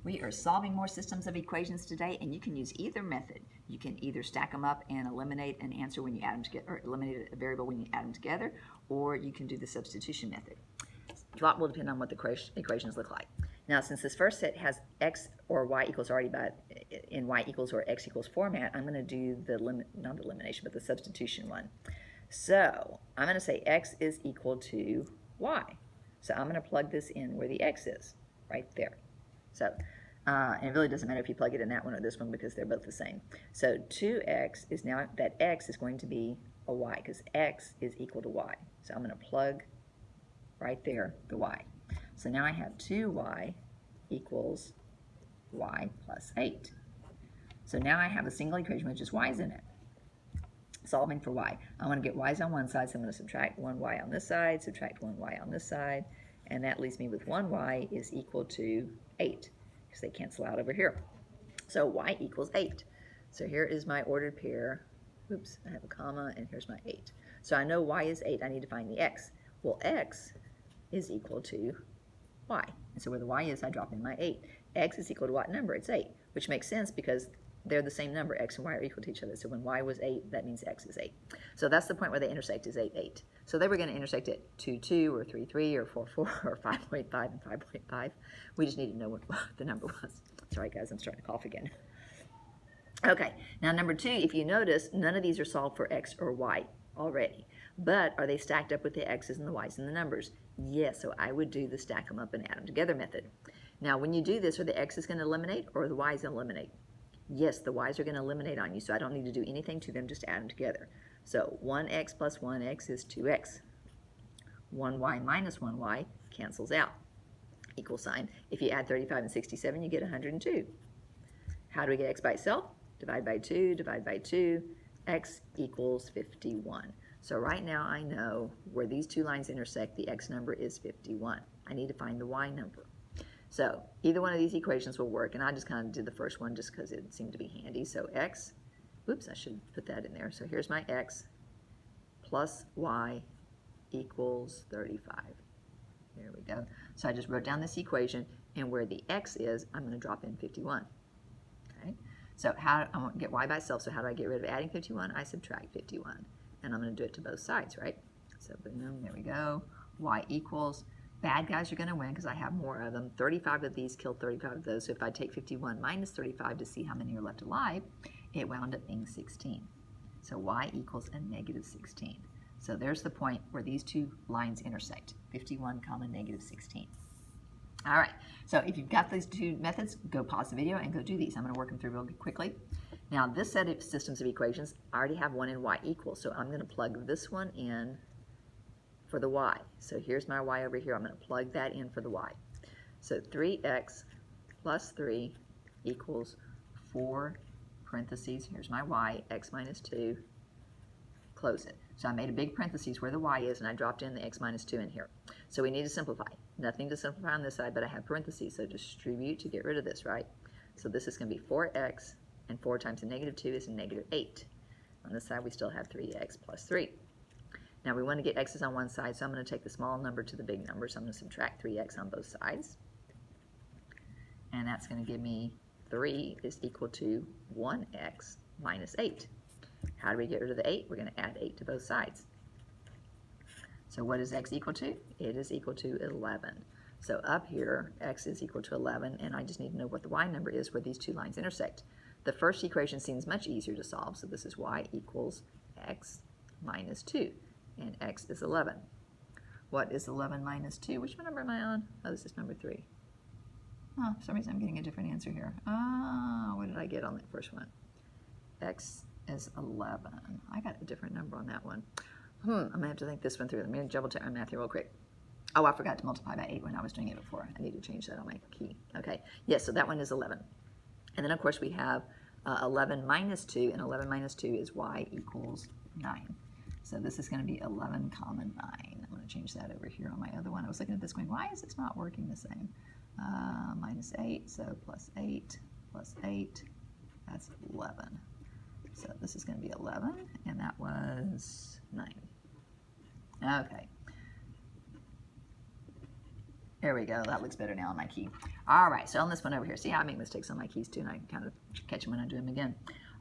We are solving more systems of equations today, and you can use either method. You can either stack them up and eliminate an answer when you add them together, or eliminate a variable when you add them together, or you can do the substitution method. A lot will depend on what the equations look like. Now, since this first set has x or y equals already in y equals or x equals format, I'm going to do the not elimination, but the substitution one. So I'm going to say x is equal to y. So I'm going to plug this in where the x is, right there. So, and it really doesn't matter if you plug it in that one or this one because they're both the same. So 2x is now, that x is going to be a y because x is equal to y. So I'm going to plug right there the y. So now I have 2y equals y plus 8. So now I have a single equation which is y's in it. Solving for y. I want to get y's on one side, so I'm going to subtract 1y on this side, subtract 1y on this side, and that leaves me with 1y is equal to 8, because they cancel out over here. So y equals 8. So here is my ordered pair. Oops, I have a comma, and here's my 8. So I know y is 8. I need to find the x. Well, x is equal to y. And so where the y is, I drop in my 8. X is equal to what number? It's 8, which makes sense because they're the same number. X and y are equal to each other. So when y was 8, that means x is 8. So that's the point where they intersect, is 8, 8. So they were going to intersect at 2, 2, or 3, 3, or 4, 4, or 5.5 and 5.5. We just need to know what the number was. Sorry, guys, I'm starting to cough again. Okay, now number 2, if you notice, none of these are solved for x or y already. But are they stacked up with the x's and the y's and the numbers? Yes, so I would do the stack them up and add them together method. Now, when you do this, are the x's going to eliminate or are the y's going to eliminate? Yes, the y's are going to eliminate on you, so I don't need to do anything to them, just add them together. So 1x plus 1x is 2x. 1y minus 1y cancels out. Equal sign. If you add 35 and 67, you get 102. How do we get x by itself? Divide by 2, divide by 2. X equals 51. So right now I know where these two lines intersect, the x number is 51. I need to find the y number. So either one of these equations will work, and I just kind of did the first one just because it seemed to be handy. So x, oops, I should put that in there. So here's my x plus y equals 35. There we go. So I just wrote down this equation, and where the x is, I'm going to drop in 51. Okay. So how I want to get y by itself, so how do I get rid of adding 51? I subtract 51. And I'm going to do it to both sides, right? So boom, there we go. Y equals, bad guys are going to win because I have more of them. 35 of these killed 35 of those. So if I take 51 minus 35 to see how many are left alive, it wound up being 16. So y equals a negative 16. So there's the point where these two lines intersect, 51 comma negative 16. All right, so if you've got these two methods, go pause the video and go do these. I'm going to work them through real quickly. Now, this set of systems of equations, I already have one in y equals, so I'm going to plug this one in for the y. So here's my y over here. I'm going to plug that in for the y. So 3x plus 3 equals 4 parentheses. Here's my y, x minus 2. Close it. So I made a big parentheses where the y is, and I dropped in the x minus 2 in here. So we need to simplify. Nothing to simplify on this side, but I have parentheses, so distribute to get rid of this, right? So this is going to be 4x, and 4 times a negative 2 is a negative 8. On this side, we still have 3x plus 3. Now we want to get x's on one side, so I'm going to take the small number to the big number, so I'm going to subtract 3x on both sides. And that's going to give me 3 is equal to 1x minus 8. How do we get rid of the 8? We're going to add 8 to both sides. So what is x equal to? It is equal to 11. So up here, x is equal to 11, and I just need to know what the y number is where these two lines intersect. The first equation seems much easier to solve, so this is y equals x minus 2, and x is 11. What is 11 minus 2? Which number am I on? Oh, this is number 3. Oh, for some reason I'm getting a different answer here. What did I get on that first one? X is 11. I got a different number on that one. I'm going to have to think this one through. Let me double check my math here real quick. Oh, I forgot to multiply by 8 when I was doing it before. I need to change that on my key. Okay, yes, so that one is 11. And then, of course, we have 11 minus 2, and 11 minus 2 is y equals 9. So this is going to be 11 comma 9. I'm going to change that over here on my other one. I was looking at this going, why is this not working the same? Minus 8, so plus 8, that's 11. So this is going to be 11, and that was 9. Okay. There we go. That looks better now on my key. All right, so on this one over here, see how I make mistakes on my keys too, and I kind of catch them when I do them again.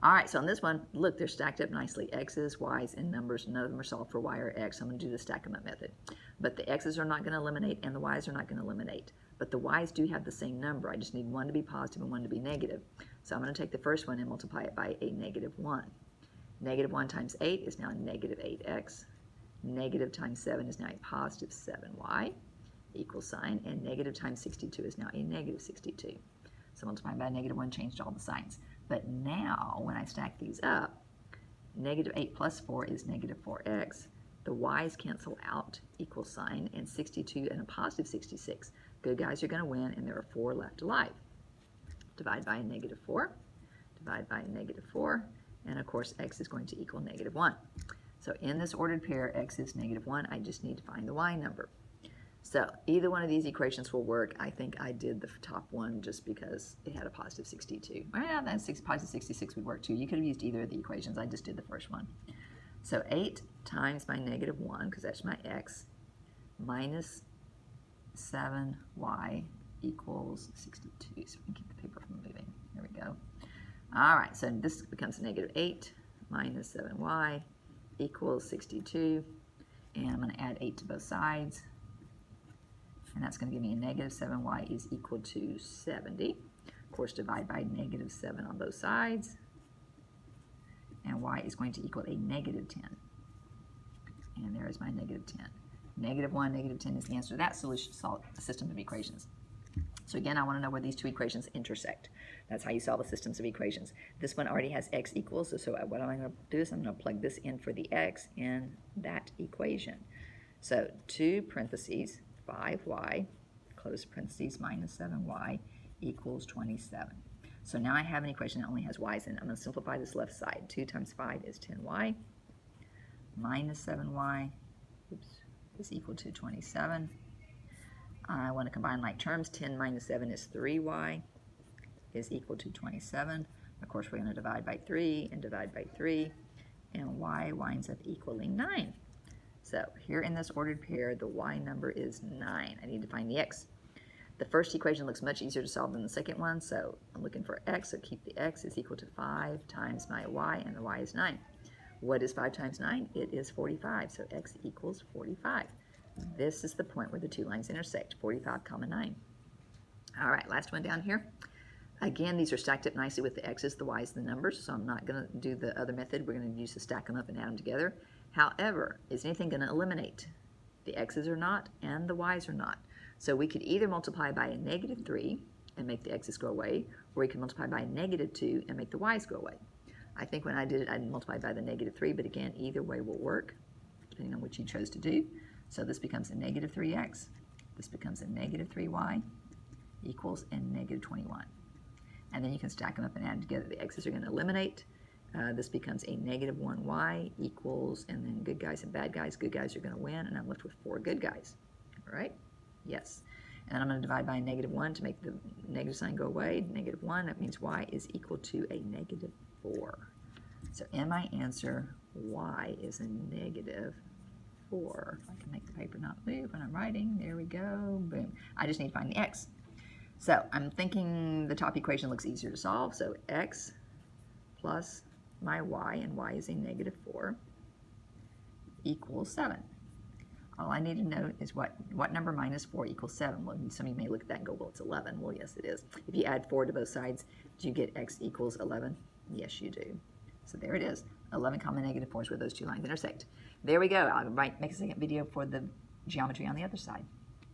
All right, so on this one, look, they're stacked up nicely. X's, Y's, and numbers. None of them are solved for Y or X. I'm going to do the stack them up method. But the X's are not going to eliminate, and the Y's are not going to eliminate. But the Y's do have the same number. I just need one to be positive and one to be negative. So I'm going to take the first one and multiply it by a -1. -1 times 8 is now negative 8x. Negative times 7 is now a positive 7y. Equal sign, and negative times 62 is now a negative 62. So multiplying by -1 changed all the signs. But now, when I stack these up, negative 8 plus 4 is negative 4x. The y's cancel out, equal sign, and 62 and a positive 66. Good guys are going to win, and there are 4 left alive. Divide by a -4, divide by a -4, and of course x is going to equal -1. So in this ordered pair, x is -1. I just need to find the y number. So either one of these equations will work. I think I did the top one just because it had a positive 62. Well, that positive 66 would work too. You could have used either of the equations. I just did the first one. So 8 times my -1, because that's my x, minus 7y equals 62. So we can keep the paper from moving. There we go. All right, so this becomes -8 minus 7y equals 62. And I'm going to add 8 to both sides. And that's going to give me a -7y is equal to 70. Of course, divide by -7 on both sides. And y is going to equal a -10. And there is my -10. -1, -10 is the answer to that system of equations. So again, I want to know where these two equations intersect. That's how you solve the systems of equations. This one already has x equals, so what I'm going to do is I'm going to plug this in for the x in that equation. So 2 parentheses, 5y, close parentheses, minus 7y equals 27. So now I have an equation that only has y's in it. I'm going to simplify this left side. 2 times 5 is 10y, minus 7y is equal to 27. I want to combine like terms. 10 minus 7 is 3y is equal to 27. Of course, we're going to divide by 3 and divide by 3, and y winds up equaling 9. So here in this ordered pair, the y number is 9. I need to find the x. The first equation looks much easier to solve than the second one, so I'm looking for x, so keep the x is equal to 5 times my y, and the y is 9. What is 5 times 9? It is 45, so x equals 45. This is the point where the two lines intersect, 45, 9. All right, last one down here. Again, these are stacked up nicely with the x's, the y's, and the numbers, so I'm not going to do the other method. We're going to use to stack them up and add them together. However, is anything going to eliminate? The x's are not, and the y's are not. So we could either multiply by a -3 and make the x's go away, or we could multiply by a -2 and make the y's go away. I think when I did it, I multiplied by the -3, but again, either way will work, depending on what you chose to do. So this becomes a -3x. This becomes a -3y equals a -21. And then you can stack them up and add them together. The x's are going to eliminate. This becomes a -1y equals, and then good guys and bad guys. Good guys are going to win, and I'm left with 4 good guys. All right? Yes. And then I'm going to divide by a -1 to make the negative sign go away. -1, that means y is equal to a -4. So in my answer, y is a -4. If I can make the paper not move when I'm writing, there we go, boom. I just need to find the x. So I'm thinking the top equation looks easier to solve, so x plus my y, and y is a -4, equals 7. All I need to know is what number minus 4 equals 7. Well, some of you may look at that and go, well, it's 11. Well, yes, it is. If you add 4 to both sides, do you get x equals 11? Yes, you do. So there it is. 11, -4 is where those two lines intersect. There we go. I'll make a second video for the geometry on the other side.